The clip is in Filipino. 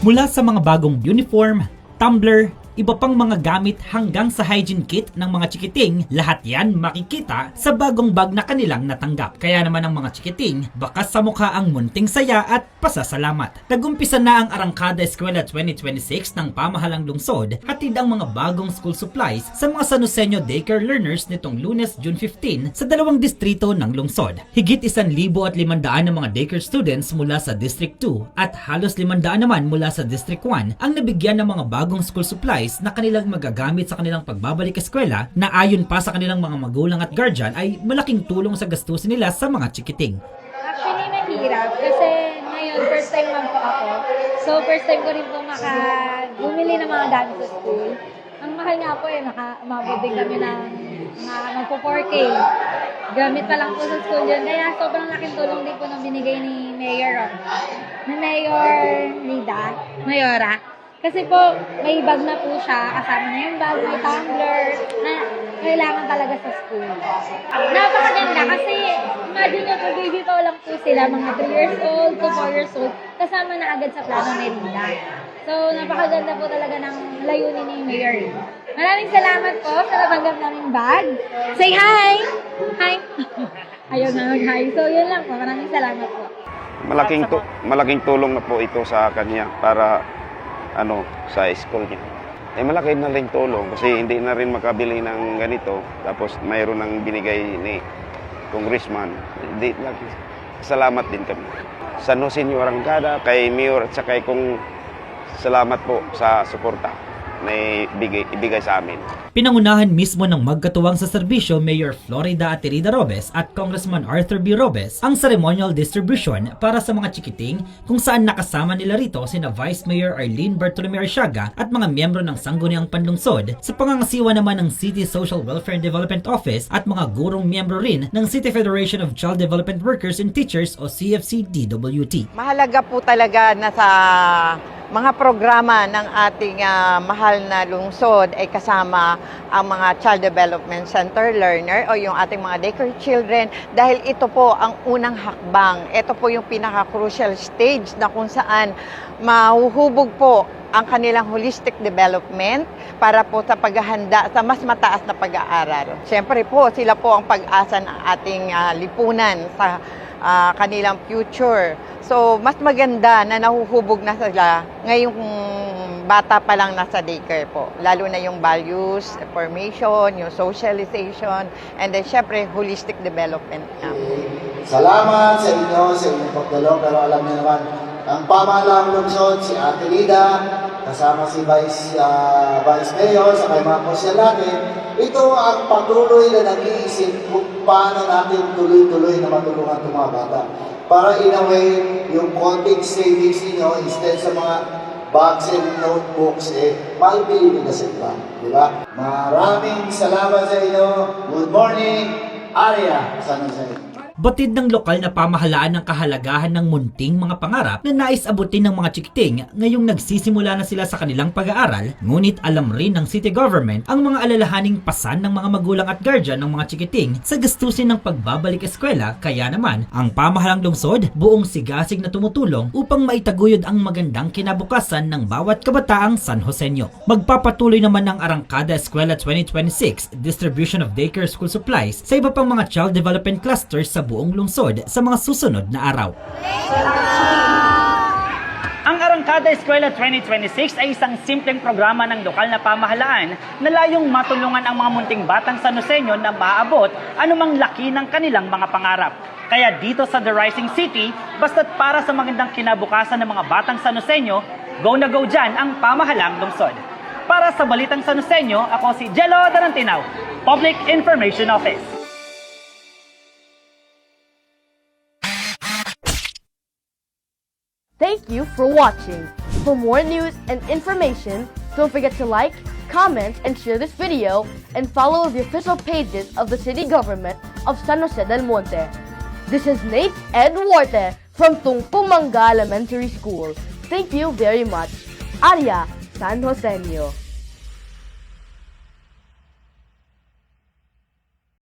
Mula sa mga bagong uniform, tumbler, iba pang mga gamit hanggang sa hygiene kit ng mga chikiting, lahat yan makikita sa bagong bag na kanilang natanggap. Kaya naman ang mga chikiting, bakas sa mukha ang munting saya at pasasalamat. Nagumpisa na ang Arangkada Eskwela 2026 ng pamahalang lungsod, hatid ang mga bagong school supplies sa mga Sanoseño daycare learners nitong Lunes, June 15 sa dalawang distrito ng lungsod. Higit 1,500 ng mga daycare students mula sa District 2 at halos 500 naman mula sa District 1 ang nabigyan ng mga bagong school supplies na kanilang magagamit sa kanilang pagbabalik eskwela na ayon pa sa kanilang mga magulang at guardian ay malaking tulong sa gastusin nila sa mga chikiting. Actually, mahirap kasi ngayon first time man po ako. So first time ko rin po bumili ng mga gamit sa school. Ang mahal nga po umabot din kami ng magpo 4K. Gamit pa lang po sa school yun. Kaya sobrang laking tulong din po nang binigay ni Mayor Mayora. Kasi po, may bag na po siya, kasama na yung bag, may tumbler, na kailangan talaga sa school. Napakaganda kasi, imagine nyo po, baby pa lang po sila, mga 3 years old to 4 years old, kasama na agad sa plano merinda. So, napakaganda po talaga ng layunin ni Mayor. Maraming salamat po sa natanggap naming bag. Say hi! Hi! Ayaw na mag-hi. So, yun lang po. Maraming salamat po. Malaking tulong na po ito sa kanya para sa school niya. Malaki na rin tulong kasi hindi na rin makabili ng ganito. Tapos mayroon ng binigay ni Congressman. Salamat din kami. Sa Sanoseño Arangkada, kay Mayor at saka kung salamat po sa suporta na ibigay sa amin. Pinangunahan mismo ng magkatuwang sa serbisyo Mayor Florida Aterida Robes at Congressman Arthur B. Robes ang ceremonial distribution para sa mga chikiting kung saan nakasama nila rito sina Vice Mayor Arlene Bartolome Arsiaga at mga miyembro ng Sangguniang Panlungsod sa pangangasiwa naman ng City Social Welfare and Development Office at mga gurong miyembro rin ng City Federation of Child Development Workers and Teachers o CFC-DWT. Mahalaga po talaga na sa mga programa ng ating mahal na lungsod ay kasama ang mga Child Development Center learner o yung ating mga daycare children dahil ito po ang unang hakbang. Ito po yung pinaka-crucial stage na kung saan mahuhubog po ang kanilang holistic development para po sa paghahanda sa mas mataas na pag-aaral. Siyempre po, sila po ang pag-asa ng ating lipunan sa kanilang future. So, mas maganda na nahuhubog na sila ngayong bata pa lang nasa daycare po. Lalo na yung values, formation, yung socialization, and then syempre, holistic development na. Salamat sa inyo, sa inyong pagdalo, pero alam niyo naman, ang pamahalang lungsod, si Ate Lida, kasama si Vice Mayor, sa kay mga konsyalate, ito ang patuloy na nag-iisip kung paano natin tuloy-tuloy na matulungan itong mga bata. Para in a way, yung konting savings niyo, instead sa mga bags and notebooks, maibili nila sa iba. Diba? Maraming salamat sa inyo. Good morning, Aria San Jose. Batid ng lokal na pamahalaan ng kahalagahan ng munting mga pangarap na nais abutin ng mga chikiting ngayong nagsisimula na sila sa kanilang pag-aaral, ngunit alam rin ng city government ang mga alalahaning pasan ng mga magulang at guardian ng mga chikiting sa gastusin ng pagbabalik eskwela, kaya naman ang pamahalang lungsod buong sigasig na tumutulong upang maitaguyod ang magandang kinabukasan ng bawat kabataang San Joseño. Magpapatuloy naman ng Arangkada Eskwela 2026 distribution of daycare school supplies sa iba pang mga child development clusters sa buong lungsod sa mga susunod na araw. Ang Arangkada Eskwela 2026 ay isang simpleng programa ng lokal na pamahalaan na layong matulungan ang mga munting batang Sanoseño na maaabot anumang laki ng kanilang mga pangarap. Kaya dito sa The Rising City, basta't para sa magandang kinabukasan ng mga batang Sanoseño, go na go dyan ang pamahalang lungsod. Para sa Balitang Sanoseño, ako si Jello Darantinaw, Public Information Office. Thank you for watching. For more news and information, don't forget to like, comment, and share this video, and follow the official pages of the city government of San Jose del Monte. This is Nate Ed Duarte from Tungpumanga Elementary School. Thank you very much. Aria San Joseño.